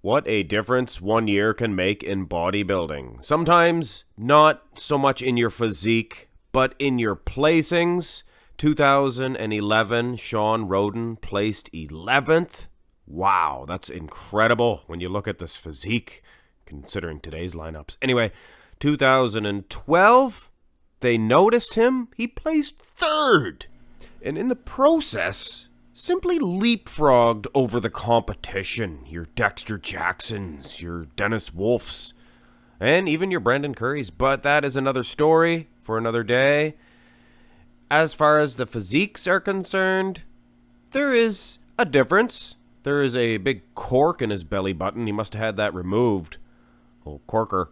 What a difference 1 year can make in bodybuilding. Sometimes not so much in your physique, but in your placings. 2011, Shawn Rhoden placed 11th. Wow, that's incredible when you look at this physique, considering today's lineups. Anyway, 2012, they noticed him. He placed 3rd. And in the process, simply leapfrogged over the competition. Your Dexter Jacksons, your Dennis Wolfs, and even your Brandon Currys. But that is another story for another day. As far as the physiques are concerned, there is a difference. There is a big cork in his belly button. He must have had that removed. Old corker.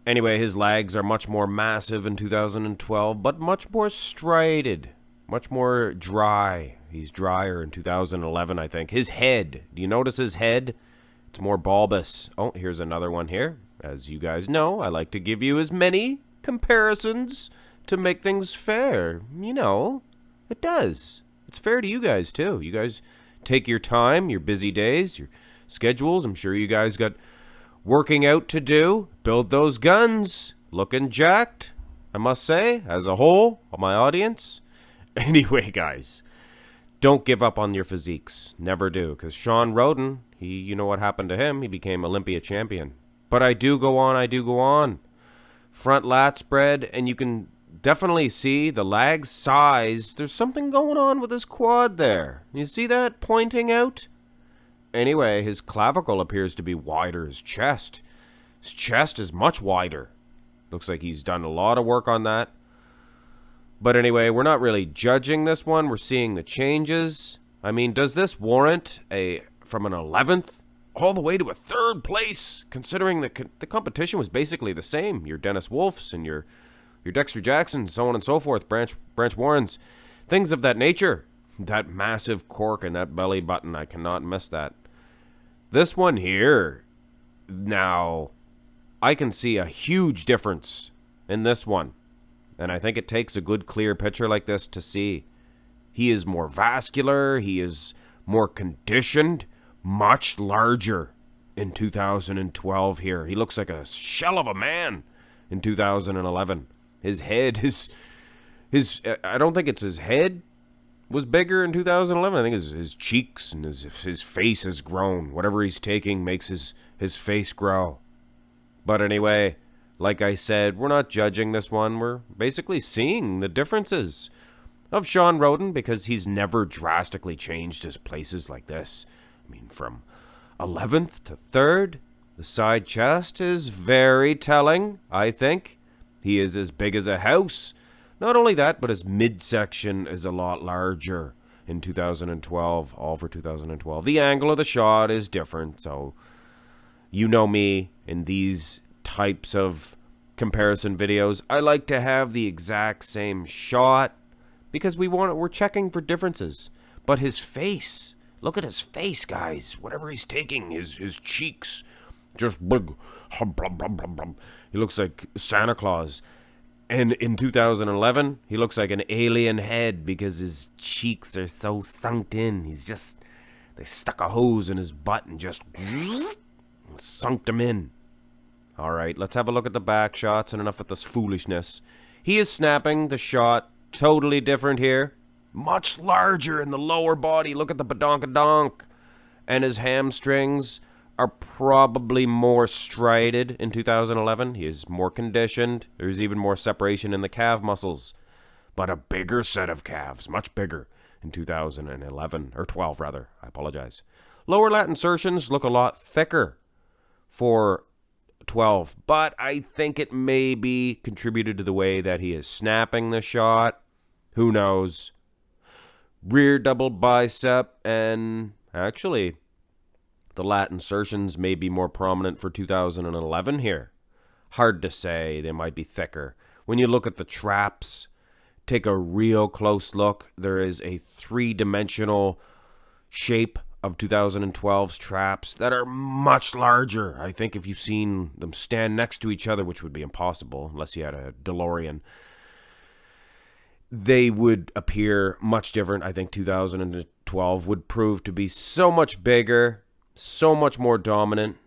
Anyway, his legs are much more massive in 2012, but much more striated. Much more dry. He's drier in 2011, I think. His head. Do you notice his head? It's more bulbous. Oh, here's another one here. As you guys know, I like to give you as many comparisons to make things fair. You know, it does. It's fair to you guys, too. You guys take your time, your busy days, your schedules. I'm sure you guys got working out to do. Build those guns. Looking jacked, I must say, as a whole, my audience. Anyway, guys, don't give up on your physiques. Never do. Because Shawn Rhoden, you know what happened to him? He became Olympia champion. But I do go on. Front lat spread, and you can definitely see the lag size. There's something going on with his quad there. You see that pointing out? Anyway, his clavicle appears to be wider. His chest is much wider. Looks like he's done a lot of work on that. But anyway, we're not really judging this one. We're seeing the changes. I mean, does this warrant from an 11th all the way to a 3rd place, considering the competition was basically the same? Your Dennis Wolfs and your Dexter Jacksons, so on and so forth, Branch Warrens, things of that nature. That massive cork and that belly button, I cannot miss that. This one here, now, I can see a huge difference in this one. And I think it takes a good clear picture like this to see. He is more vascular. He is more conditioned. Much larger in 2012 here. He looks like a shell of a man in 2011. His head, I don't think it's his head was bigger in 2011. I think his cheeks and his face has grown. Whatever he's taking makes his face grow. But anyway, like I said, we're not judging this one. We're basically seeing the differences of Shawn Rhoden because he's never drastically changed his places like this. I mean, from 11th to 3rd, the side chest is very telling, I think. He is as big as a house. Not only that, but his midsection is a lot larger in 2012, all for 2012. The angle of the shot is different, so you know me in these types of comparison videos. I like to have the exact same shot because we're checking for differences. But his face, look at his face, guys. Whatever he's taking, his cheeks, just big. He looks like Santa Claus. And in 2011, he looks like an alien head because his cheeks are so sunk in. They stuck a hose in his butt and just sunk him in. All right, let's have a look at the back shots and enough of this foolishness. He is snapping the shot totally different here. Much larger in the lower body. Look at the badonkadonk. And his hamstrings are probably more striated in 2011. He is more conditioned. There's even more separation in the calf muscles. But a bigger set of calves, much bigger in 2011, or 12 rather. I apologize. Lower lat insertions look a lot thicker for 12, but I think it may be contributed to the way that he is snapping the shot. Who knows? Rear double bicep, and actually, the lat insertions may be more prominent for 2011 here. Hard to say. They might be thicker. When you look at the traps, take a real close look. There is a 3-dimensional shape of 2012's traps that are much larger. I think if you've seen them stand next to each other, which would be impossible unless you had a DeLorean, they would appear much different. I think 2012 would prove to be so much bigger, So much more dominant.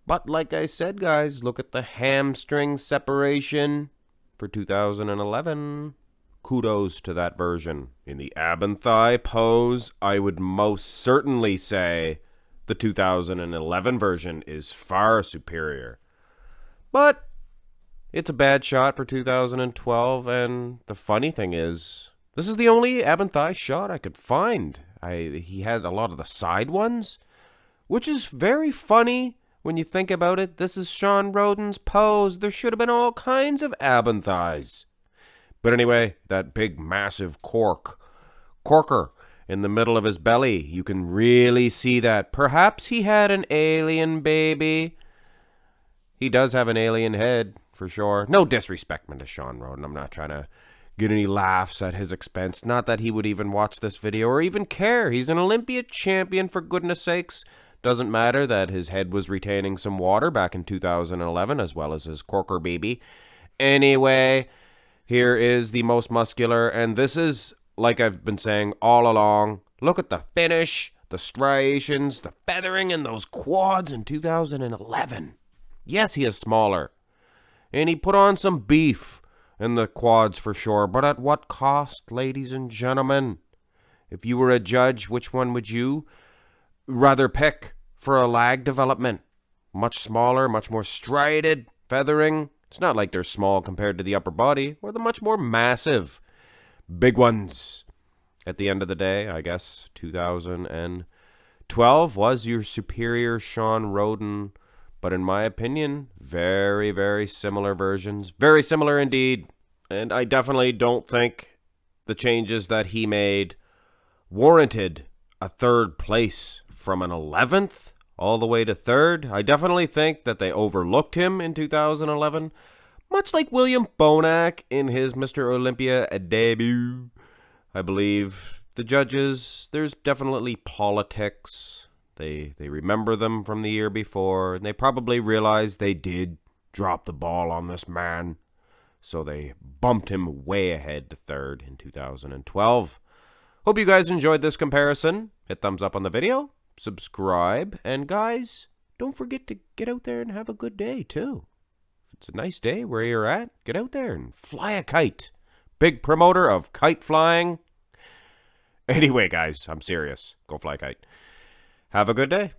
But like I said, guys, look at the hamstring separation for 2011. Kudos to that version. In the ab and thigh pose, I would most certainly say the 2011 version is far superior. But it's a bad shot for 2012, and the funny thing is, this is the only ab and thigh shot I could find. He had a lot of the side ones, which is very funny when you think about it. This is Shawn Rhoden's pose. There should have been all kinds of ab and thighs. But anyway, that big massive corker in the middle of his belly, you can really see that. Perhaps he had an alien baby. He does have an alien head, for sure. No disrespect to Shawn Rhoden. I'm not trying to get any laughs at his expense. Not that he would even watch this video or even care. He's an Olympia champion, for goodness sakes. Doesn't matter that his head was retaining some water back in 2011, as well as his corker baby. Anyway, here is the most muscular, and this is, like I've been saying all along, look at the finish, the striations, the feathering, and those quads in 2011. Yes, he is smaller, and he put on some beef in the quads for sure, but at what cost, ladies and gentlemen? If you were a judge, which one would you rather pick for a lag development? Much smaller, much more striated, feathering. It's not like they're small compared to the upper body, or the much more massive big ones. At the end of the day, I guess 2012 was your superior Shawn Rhoden, but in my opinion, very, very similar versions. Very similar indeed. And I definitely don't think the changes that he made warranted a third place from an 11th all the way to third. I definitely think that they overlooked him in 2011, much like William Bonac in his Mr. Olympia debut. I believe the judges, there's definitely politics. They remember them from the year before, and they probably realized they did drop the ball on this man. So they bumped him way ahead to third in 2012. Hope you guys enjoyed this comparison. Hit thumbs up on the video, subscribe, and guys, don't forget to get out there and have a good day too. If it's a nice day where you're at, get out there and fly a kite. Big promoter of kite flying. Anyway, guys, I'm serious. Go fly a kite. Have a good day.